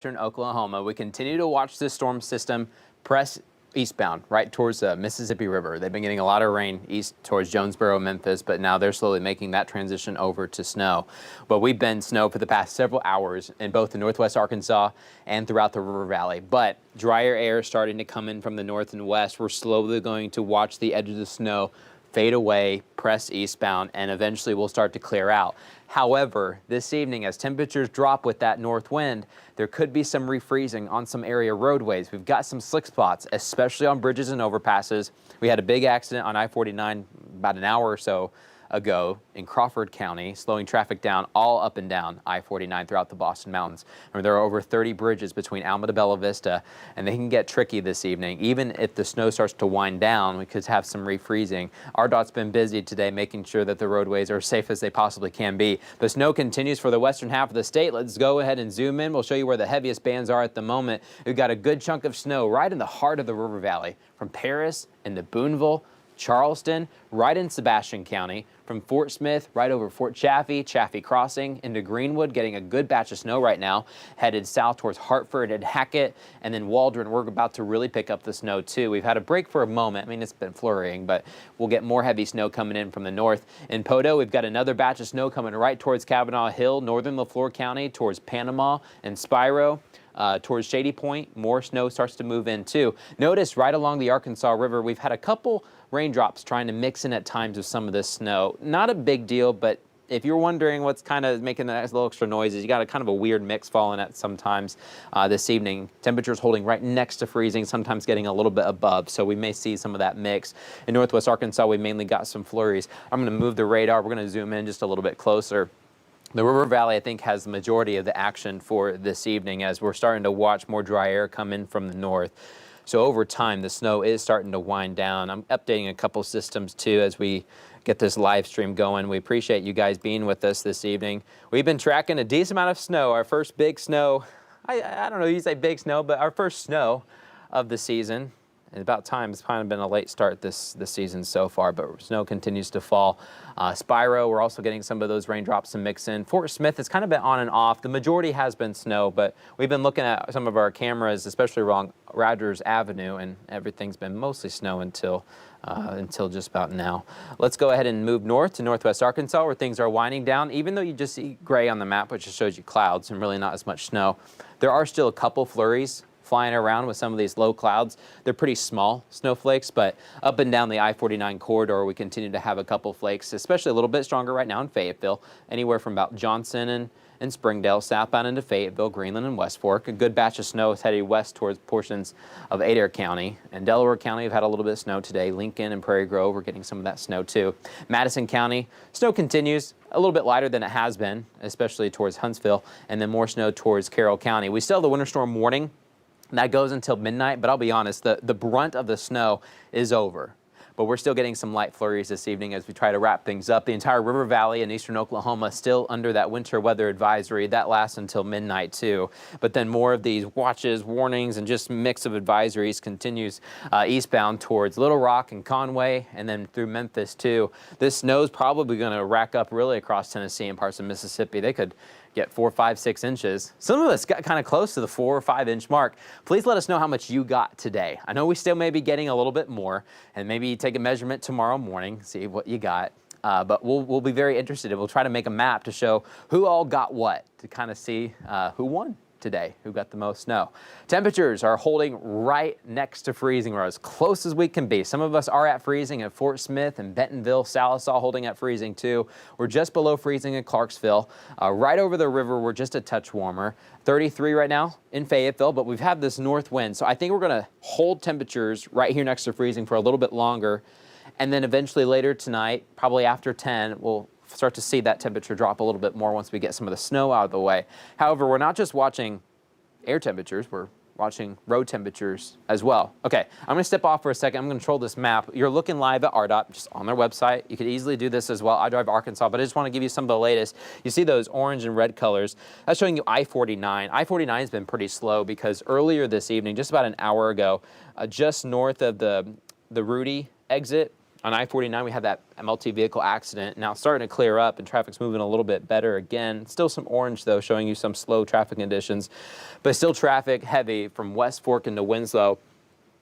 western Oklahoma. We continue to watch this storm system press eastbound, right towards the Mississippi River. They've been getting a lot of rain east towards Jonesboro, Memphis, but now they're slowly making that transition over to snow. But we've been snow for the past several hours in both the northwest Arkansas and throughout the river valley. But drier air starting to come in from the north and west. We're slowly going to watch the edge of the snow fade away, press eastbound, and eventually we'll start to clear out. However, this evening, as temperatures drop with that north wind, there could be some refreezing on some area roadways. We've got some slick spots, especially on bridges and overpasses. We had a big accident on I-49 about an hour or so ago in Crawford County, slowing traffic down all up and down I-49 throughout the Boston Mountains. There are over 30 bridges between Alma to Bella Vista, and they can get tricky this evening. Even if the snow starts to wind down, we could have some refreezing. RDOT's been busy today making sure that the roadways are as safe as they possibly can be. The snow continues for the western half of the state. Let's go ahead and zoom in. We'll show you where the heaviest bands are at the moment. We've got a good chunk of snow right in the heart of the river valley, from Paris into Booneville, Charleston, right in Sebastian County, from Fort Smith right over Fort Chaffee, Chaffee Crossing into Greenwood, getting a good batch of snow right now, headed south towards Hartford and Hackett, and then Waldron. We're about to really pick up the snow too. We've had a break for a moment. I mean, it's been flurrying, but we'll get more heavy snow coming in from the north. In Podo, we've got another batch of snow coming right towards Kavanaugh Hill, northern LaFleur County, towards Panama and Spiro. Towards Shady Point, more snow starts to move in too. Notice right along the Arkansas River, we've had a couple raindrops trying to mix in at times with some of this snow. Not a big deal, but if you're wondering what's kind of making that little extra noises, you got a kind of a weird mix falling at sometimes this evening. Temperatures holding right next to freezing, sometimes getting a little bit above, so we may see some of that mix. In northwest Arkansas, we mainly got some flurries. I'm going to move the radar. We're going to zoom in just a little bit closer. The river valley, I think, has the majority of the action for this evening as we're starting to watch more dry air come in from the north. So over time, the snow is starting to wind down. I'm updating a couple systems too as we get this live stream going. We appreciate you guys being with us this evening. We've been tracking a decent amount of snow. Our first big snow, I don't know, you say big snow, but our first snow of the season. And about time. It's kind of been a late start this season so far, but snow continues to fall. Spiro, we're also getting some of those raindrops to mix in. Fort Smith has kind of been on and off. The majority has been snow, but we've been looking at some of our cameras, especially along Rogers Avenue, and everything's been mostly snow until just about now. Let's go ahead and move north to northwest Arkansas, where things are winding down. Even though you just see gray on the map, which just shows you clouds and really not as much snow, there are still a couple flurries flying around with some of these low clouds. They're pretty small snowflakes, but up and down the I-49 corridor, we continue to have a couple flakes, especially a little bit stronger right now in Fayetteville, anywhere from about Johnson and Springdale, southbound into Fayetteville, Greenland, and West Fork. A good batch of snow is headed west towards portions of Adair County. And Delaware County have had a little bit of snow today. Lincoln and Prairie Grove are getting some of that snow too. Madison County, snow continues, a little bit lighter than it has been, especially towards Huntsville, and then more snow towards Carroll County. We still have the winter storm warning. That goes until midnight, but I'll be honest, the brunt of the snow is over. But we're still getting some light flurries this evening as we try to wrap things up. The entire river valley in eastern Oklahoma still under that winter weather advisory. That lasts until midnight too. But then more of these watches, warnings, and just mix of advisories continues eastbound towards Little Rock and Conway, and then through Memphis too. This snow's probably going to rack up really across Tennessee and parts of Mississippi. They could get 4, 5, 6 inches. Some of us got kind of close to the 4 or 5 inch mark. Please let us know how much you got today. I know we still may be getting a little bit more, and maybe take a measurement tomorrow morning, see what you got. But we'll be very interested. We'll try to make a map to show who all got what, to kind of see who won today, who got the most snow. Temperatures are holding right next to freezing. We're as close as we can be. Some of us are at freezing at Fort Smith and Bentonville, Salisaw holding at freezing too. We're just below freezing in Clarksville. Right over the river, we're just a touch warmer. 33 right now in Fayetteville, but we've had this north wind. So I think we're gonna hold temperatures right here next to freezing for a little bit longer. And then eventually later tonight, probably after 10, we'll start to see that temperature drop a little bit more once we get some of the snow out of the way. However, we're not just watching air temperatures, we're watching road temperatures as well. Okay, I'm going to step off for a second. I'm going to control this map. You're looking live at RDOT, just on their website. You could easily do this as well. I drive Arkansas, but I just want to give you some of the latest. You see those orange and red colors. That's showing you I-49. I-49 has been pretty slow because earlier this evening, just about an hour ago, just north of the Rudy exit, On I-49, we had that multi-vehicle accident. Now it's starting to clear up and traffic's moving a little bit better again. Still some orange, though, showing you some slow traffic conditions, but still traffic heavy from West Fork into Winslow.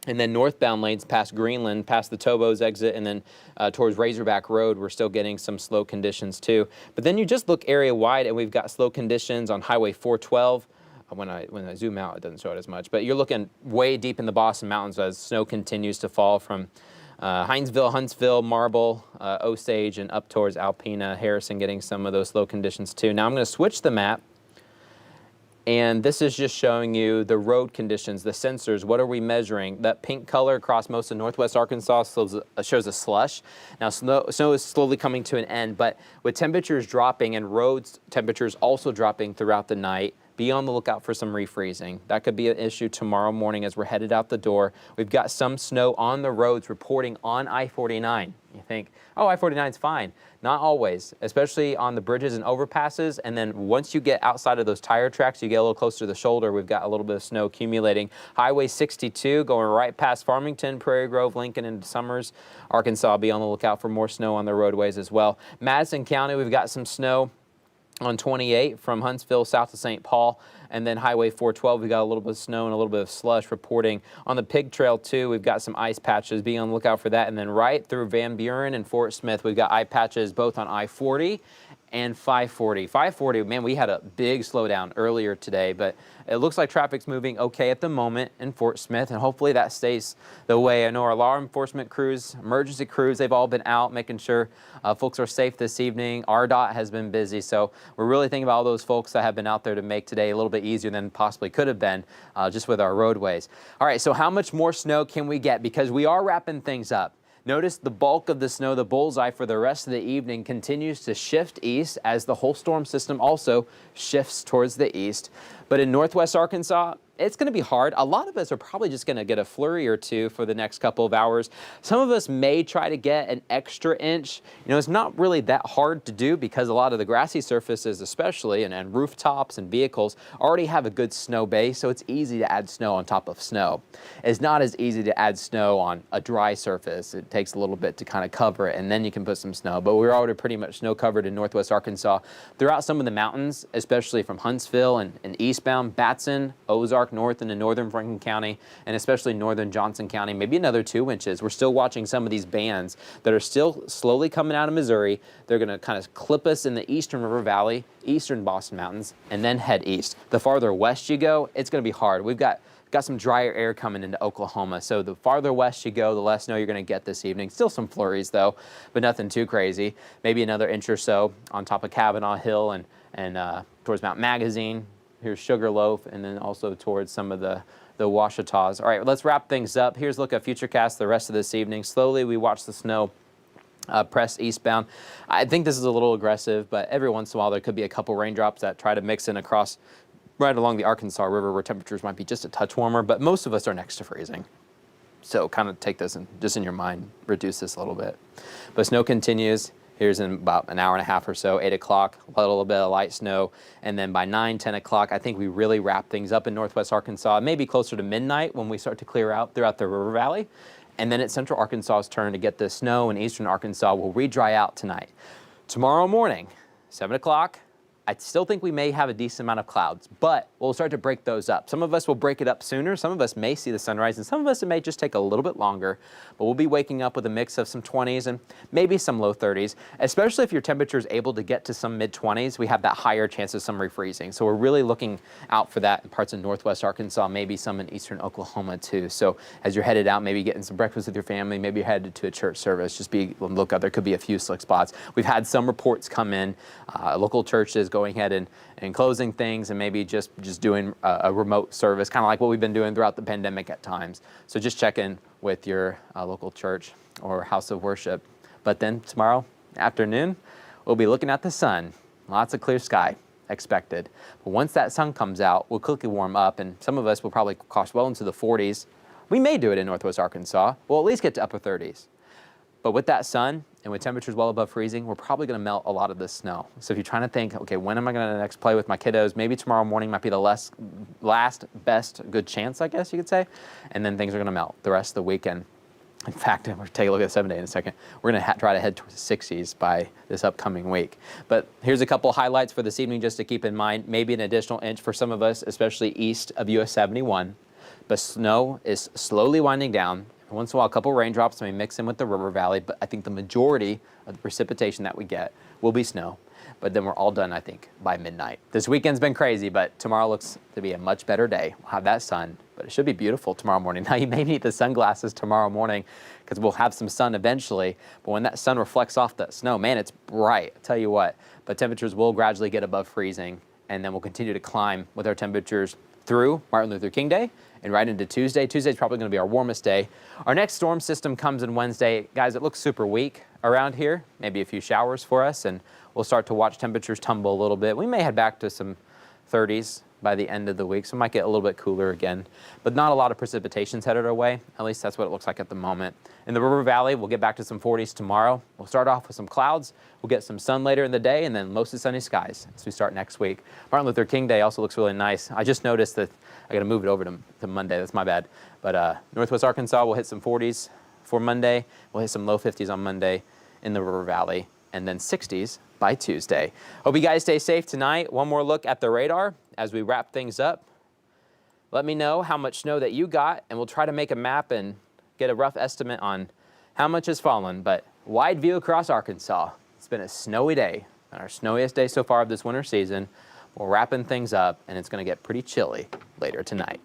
And then northbound lanes past Greenland, past the Tobos exit, and then towards Razorback Road, we're still getting some slow conditions too. But then you just look area wide, and we've got slow conditions on Highway 412. When I zoom out, it doesn't show it as much. But you're looking way deep in the Boston Mountains as snow continues to fall from Hinesville, Huntsville, Marble, Osage, and up towards Alpena. Harrison getting some of those slow conditions too. Now I'm going to switch the map. And this is just showing you the road conditions, the sensors. What are we measuring? That pink color across most of northwest Arkansas shows a slush. Now, snow is slowly coming to an end, but with temperatures dropping and roads temperatures also dropping throughout the night, be on the lookout for some refreezing. That could be an issue tomorrow morning as we're headed out the door. We've got some snow on the roads reporting on I-49. You think, oh, I-49 is fine. Not always, especially on the bridges and overpasses. And then once you get outside of those tire tracks, you get a little closer to the shoulder, we've got a little bit of snow accumulating. Highway 62 going right past Farmington, Prairie Grove, Lincoln, and Summers, Arkansas. Be on the lookout for more snow on the roadways as well. Madison County, we've got some snow on 28 from Huntsville south to St. Paul, and then Highway 412, we got a little bit of snow and a little bit of slush reporting. On the Pig Trail too, we've got some ice patches. Be on the lookout for that. And then right through Van Buren and Fort Smith, we've got ice patches both on I-40 and 540. 540, man, we had a big slowdown earlier today, but it looks like traffic's moving okay at the moment in Fort Smith, and hopefully that stays the way. I know our law enforcement crews, emergency crews, they've all been out making sure folks are safe this evening. RDOT has been busy, so we're really thinking about all those folks that have been out there to make today a little bit easier than possibly could have been just with our roadways. All right, so how much more snow can we get? Because we are wrapping things up. Notice the bulk of the snow, the bullseye for the rest of the evening, continues to shift east as the whole storm system also shifts towards the east. But in northwest Arkansas, it's going to be hard. A lot of us are probably just going to get a flurry or two for the next couple of hours. Some of us may try to get an extra inch. You know, it's not really that hard to do because a lot of the grassy surfaces especially and rooftops and vehicles already have a good snow base, so it's easy to add snow on top of snow. It's not as easy to add snow on a dry surface. It takes a little bit to kind of cover it, and then you can put some snow. But we're already pretty much snow covered in northwest Arkansas. Throughout some of the mountains, especially from Huntsville and eastbound, Batson, Ozark, North into northern Franklin County, and especially northern Johnson County, maybe another 2 inches. We're still watching some of these bands that are still slowly coming out of Missouri. They're going to kind of clip us in the eastern River Valley, eastern Boston Mountains, and then head east. The farther west you go, it's going to be hard. We've got some drier air coming into Oklahoma, so the farther west you go, the less snow you're going to get this evening. Still some flurries, though, but nothing too crazy. Maybe another inch or so on top of Kavanaugh Hill and towards Mount Magazine. Here's Sugarloaf, and then also towards some of the Washitas. All right, let's wrap things up. Here's a look at Futurecast the rest of this evening. Slowly, we watch the snow press eastbound. I think this is a little aggressive, but every once in a while there could be a couple raindrops that try to mix in across right along the Arkansas River where temperatures might be just a touch warmer, but most of us are next to freezing. So kind of take this and just in your mind, reduce this a little bit. But snow continues. Here's in about an hour and a half or so, 8 o'clock, a little bit of light snow. And then by 9, 10 o'clock, I think we really wrap things up in northwest Arkansas, maybe closer to midnight when we start to clear out throughout the River Valley. And then it's central Arkansas's turn to get the snow, and eastern Arkansas will re-dry out tonight. Tomorrow morning, 7 o'clock, I still think we may have a decent amount of clouds, but we'll start to break those up. Some of us will break it up sooner. Some of us may see the sunrise, and some of us it may just take a little bit longer. But we'll be waking up with a mix of some 20s and maybe some low 30s, especially if your temperature is able to get to some mid-20s. We have that higher chance of some refreezing. So we're really looking out for that in parts of northwest Arkansas, maybe some in eastern Oklahoma too. So as you're headed out, maybe getting some breakfast with your family, maybe you're headed to a church service, just be on the lookout. There could be a few slick spots. We've had some reports come in, local churches going ahead and closing things and maybe just doing a remote service, kind of like what we've been doing throughout the pandemic at times. So just check in with your local church or house of worship. But then tomorrow afternoon, we'll be looking at the sun. Lots of clear sky expected. But once that sun comes out, we'll quickly warm up, and some of us will probably cross well into the 40s. We may do it in northwest Arkansas. We'll at least get to upper 30s. But with that sun and with temperatures well above freezing, we're probably going to melt a lot of this snow. So if you're trying to think, okay, when am I going to next play with my kiddos? Maybe tomorrow morning might be the last best good chance, I guess you could say. And then things are going to melt the rest of the weekend. In fact, we're going to take a look at the 7-day in a second. We're going to try to head towards the 60s by this upcoming week. But here's a couple highlights for this evening just to keep in mind. Maybe an additional inch for some of us, especially east of US 71. But snow is slowly winding down. Every once in a while, a couple raindrops may mix in with the river valley, but I think the majority of the precipitation that we get will be snow. But then we're all done, I think, by midnight. This weekend's been crazy, but tomorrow looks to be a much better day. We'll have that sun, but it should be beautiful tomorrow morning. Now, you may need the sunglasses tomorrow morning because we'll have some sun eventually, but when that sun reflects off the snow, man, it's bright, I tell you what. But temperatures will gradually get above freezing, and then we'll continue to climb with our temperatures through Martin Luther King Day and right into Tuesday. Tuesday's probably going to be our warmest day. Our next storm system comes in Wednesday. Guys, it looks super weak around here, maybe a few showers for us, and we'll start to watch temperatures tumble a little bit. We may head back to some 30s by the end of the week, so it might get a little bit cooler again, but not a lot of precipitation's headed our way. At least that's what it looks like at the moment. In the River Valley, we'll get back to some 40s tomorrow. We'll start off with some clouds. We'll get some sun later in the day, and then mostly sunny skies as we start next week. Martin Luther King Day also looks really nice. I just noticed that I got to move it over to Monday. That's my bad. But Northwest Arkansas will hit some 40s for Monday. We'll hit some low 50s on Monday in the River Valley, and then 60s by Tuesday. Hope you guys stay safe tonight. One more look at the radar as we wrap things up. Let me know how much snow that you got, and we'll try to make a map and get a rough estimate on how much has fallen. But wide view across Arkansas. It's been a snowy day, our snowiest day so far of this winter season. We're wrapping things up, and it's going to get pretty chilly later tonight.